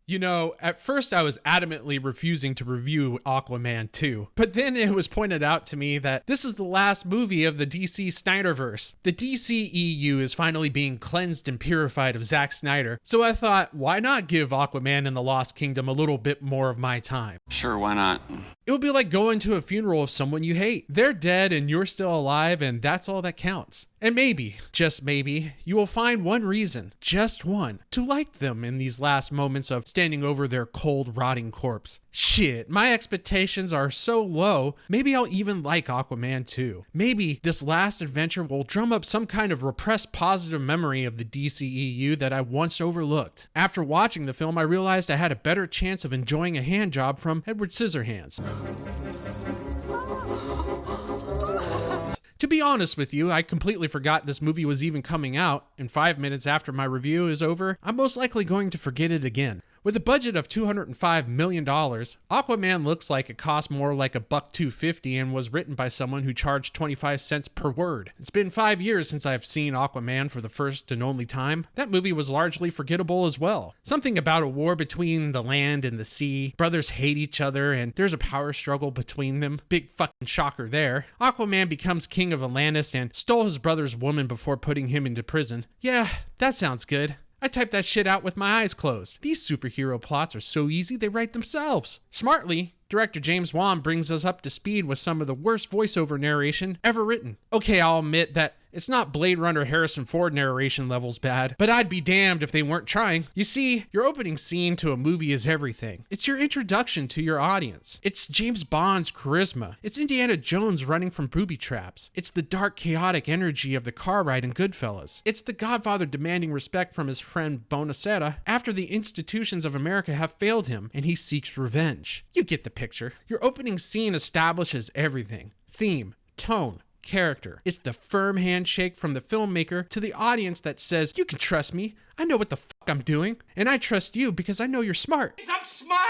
You know, at first I was adamantly refusing to review Aquaman 2, but then it was pointed out to me that this is the last movie of the DC Snyderverse. The DCEU is finally being cleansed and purified of Zack Snyder, so I thought, why not give Aquaman and the Lost Kingdom a little bit more of my time? Sure, why not? It would be like going to a funeral of someone you hate. They're dead and you're still alive, and that's all that counts. And maybe, just maybe, you will find one reason, just one, to like them in these last moments of standing over their cold, rotting corpse. Shit, my expectations are so low, maybe I'll even like Aquaman 2. Maybe this last adventure will drum up some kind of repressed positive memory of the DCEU that I once overlooked. After watching the film, I realized I had a better chance of enjoying a hand job from Edward Scissorhands. To be honest with you, I completely forgot this movie was even coming out, and 5 minutes after my review is over, I'm most likely going to forget it again. With a budget of $205 million, Aquaman looks like it cost more like $1.250 and was written by someone who charged 25 cents per word. It's been 5 years since I've seen Aquaman for the first and only time. That movie was largely forgettable as well. Something about a war between the land and the sea, brothers hate each other, and there's a power struggle between them. Big fucking shocker there. Aquaman becomes king of Atlantis and stole his brother's woman before putting him into prison. Yeah, that sounds good. I typed that shit out with my eyes closed. These superhero plots are so easy they write themselves. Smartly, director James Wan brings us up to speed with some of the worst voiceover narration ever written. Okay, I'll admit that it's not Blade Runner Harrison Ford narration levels bad, but I'd be damned if they weren't trying. You see, your opening scene to a movie is everything. It's your introduction to your audience. It's James Bond's charisma. It's Indiana Jones running from booby traps. It's the dark, chaotic energy of the car ride in Goodfellas. It's the Godfather demanding respect from his friend Bonacera after the institutions of America have failed him and he seeks revenge. You get the picture. Your opening scene establishes everything. Theme, tone, character. It's the firm handshake from the filmmaker to the audience that says, you can trust me. I know what the fuck I'm doing. And I trust you because I know you're smart. I'm smart?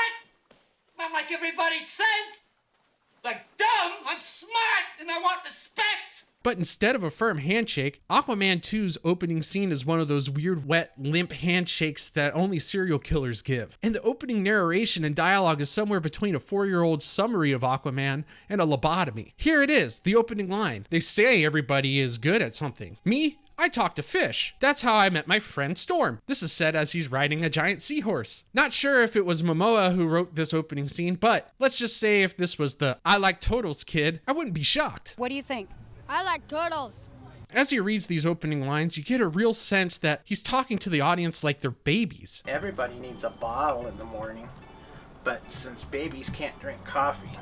Not like everybody says. Like dumb, I'm smart and I want respect. But instead of a firm handshake, Aquaman 2's opening scene is one of those weird, wet, limp handshakes that only serial killers give. And the opening narration and dialogue is somewhere between a 4-year-old summary of Aquaman and a lobotomy. Here it is, the opening line. They say everybody is good at something. Me? I talk to fish. That's how I met my friend Storm. This is said as he's riding a giant seahorse. Not sure if it was Momoa who wrote this opening scene, but let's just say if this was the I like turtles kid, I wouldn't be shocked. What do you think? I like turtles. As he reads these opening lines, you get a real sense that he's talking to the audience like they're babies. Everybody needs a bottle in the morning, but since babies can't drink coffee,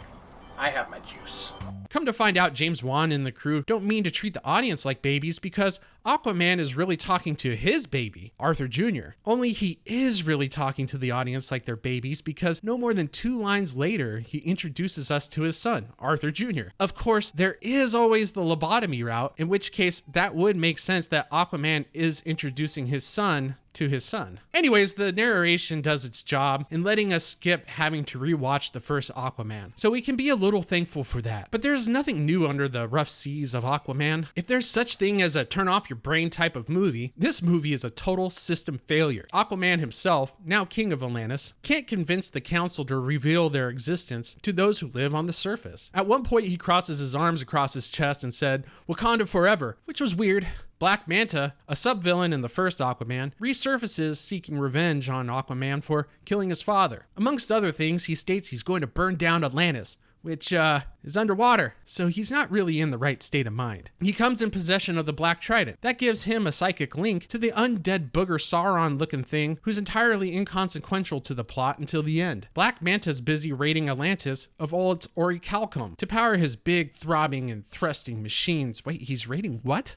I have my juice. Come to find out, James Wan and the crew don't mean to treat the audience like babies because Aquaman is really talking to his baby, Arthur Jr. Only he is really talking to the audience like they're babies because no more than 2 lines later, he introduces us to his son, Arthur Jr. Of course, there is always the lobotomy route, in which case that would make sense that Aquaman is introducing his son to his son. Anyways, the narration does its job in letting us skip having to rewatch the first Aquaman, so we can be a little thankful for that. But there's nothing new under the rough seas of Aquaman. If there's such thing as a turn off your brain type of movie, this movie is a total system failure. Aquaman himself, now king of Atlantis, can't convince the council to reveal their existence to those who live on the surface. At one point, he crosses his arms across his chest and said, "Wakanda forever," which was weird. Black Manta, a sub-villain in the first Aquaman, resurfaces seeking revenge on Aquaman for killing his father. Amongst other things, he states he's going to burn down Atlantis, which is underwater, so he's not really in the right state of mind. He comes in possession of the Black Trident. That gives him a psychic link to the undead booger Sauron-looking thing who's entirely inconsequential to the plot until the end. Black Manta's busy raiding Atlantis of all its orichalcum to power his big, throbbing, and thrusting machines. Wait, he's raiding what?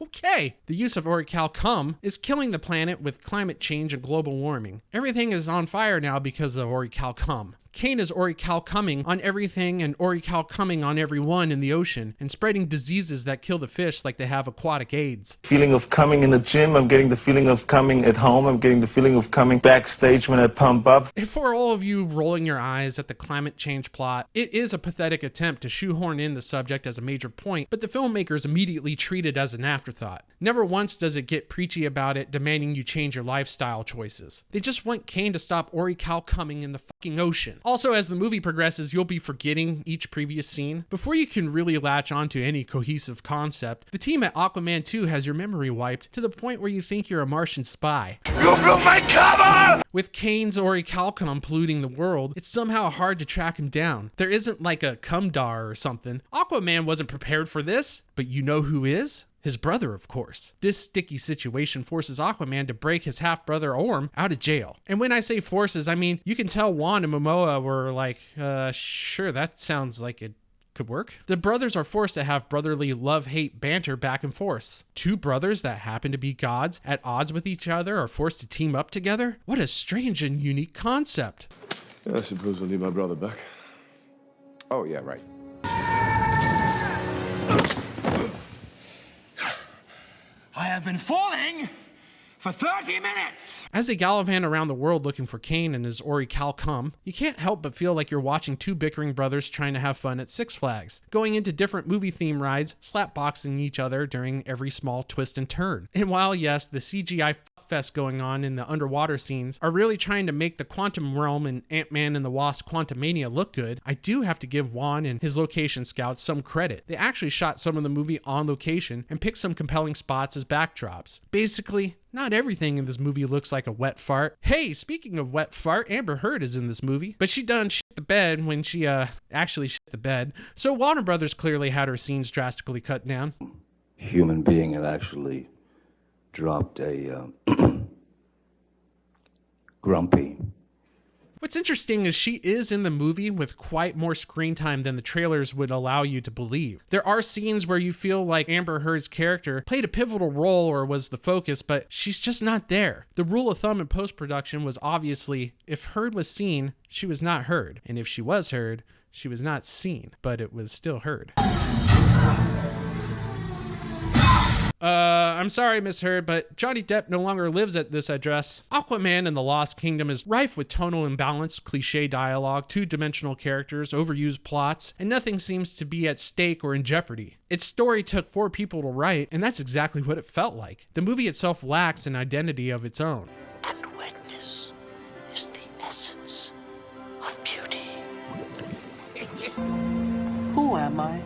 Okay. The use of orichalcum is killing the planet with climate change and global warming. Everything is on fire now because of orichalcum. Kane is Orichalcum coming on everything and Orichalcum coming on everyone in the ocean and spreading diseases that kill the fish like they have aquatic AIDS. Feeling of coming in the gym, I'm getting the feeling of coming at home, I'm getting the feeling of coming backstage when I pump up. And for all of you rolling your eyes at the climate change plot, it is a pathetic attempt to shoehorn in the subject as a major point, but the filmmakers immediately treat it as an afterthought. Never once does it get preachy about it, demanding you change your lifestyle choices. They just want Kane to stop Orichalcum coming in the fucking ocean. Also, as the movie progresses, you'll be forgetting each previous scene. Before you can really latch onto any cohesive concept, the team at Aquaman 2 has your memory wiped to the point where you think you're a Martian spy. You blew my cover! With Kane's Orichalcum polluting the world, it's somehow hard to track him down. There isn't like a Cumdar or something. Aquaman wasn't prepared for this, but you know who is? His brother, of course. This sticky situation forces Aquaman to break his half-brother Orm out of jail. And when I say forces, I mean, you can tell Wan and Momoa were like, sure, that sounds like it could work. The brothers are forced to have brotherly love-hate banter back and forth. Two brothers that happen to be gods at odds with each other are forced to team up together? What a strange and unique concept. I suppose we'll need my brother back. Oh, yeah, right. I have been falling for 30 minutes! As they gallivant around the world looking for Kane and his Orichalcum, you can't help but feel like you're watching two bickering brothers trying to have fun at Six Flags, going into different movie theme rides, slapboxing each other during every small twist and turn. And while yes, the CGI fest going on in the underwater scenes are really trying to make the quantum realm and Ant-Man and the Wasp Quantumania look good, I do have to give Wan and his location scouts some credit. They actually shot some of the movie on location and picked some compelling spots as backdrops. Basically, not everything in this movie looks like a wet fart. Hey, speaking of wet fart, Amber Heard is in this movie, but she done shit the bed when she actually shit the bed. So Warner Brothers clearly had her scenes drastically cut down. Human being had actually dropped a grumpy. What's interesting is she is in the movie with quite more screen time than the trailers would allow you to believe. There are scenes where you feel like Amber Heard's character played a pivotal role or was the focus, but she's just not there. The rule of thumb in post-production was obviously, if Heard was seen, she was not heard. And if she was heard, she was not seen, but it was still heard. I'm sorry, Miss Heard, but Johnny Depp no longer lives at this address. Aquaman and the Lost Kingdom is rife with tonal imbalance, cliche dialogue, two-dimensional characters, overused plots, and nothing seems to be at stake or in jeopardy. Its story took 4 people to write, and that's exactly what it felt like. The movie itself lacks an identity of its own. And wetness is the essence of beauty. Who am I?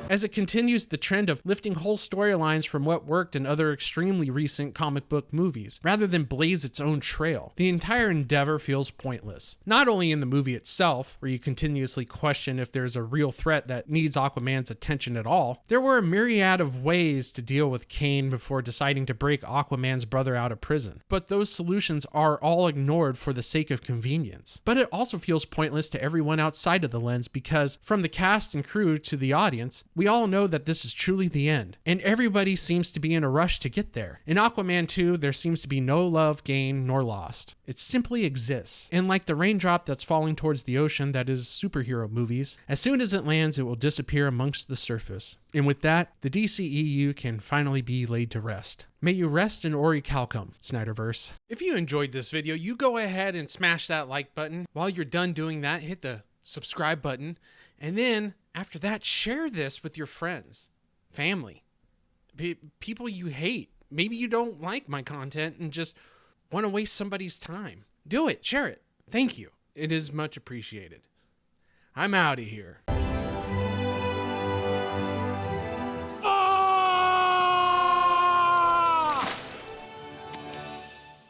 As it continues the trend of lifting whole storylines from what worked in other extremely recent comic book movies, rather than blaze its own trail, the entire endeavor feels pointless. Not only in the movie itself, where you continuously question if there's a real threat that needs Aquaman's attention at all, there were a myriad of ways to deal with Kane before deciding to break Aquaman's brother out of prison. But those solutions are all ignored for the sake of convenience. But it also feels pointless to everyone outside of the lens because, from the cast and crew to the audience, we all know that this is truly the end, and everybody seems to be in a rush to get there. In Aquaman 2, there seems to be no love gained nor lost. It simply exists. And like the raindrop that's falling towards the ocean that is superhero movies, as soon as it lands, it will disappear amongst the surface. And with that, the DCEU can finally be laid to rest. May you rest in Orichalcum, Synderverse. If you enjoyed this video, you go ahead and smash that like button. While you're done doing that, hit the subscribe button, and then after that, share this with your friends, family, people you hate. Maybe you don't like my content and just want to waste somebody's time. Do it. Share it. Thank you. It is much appreciated. I'm out of here.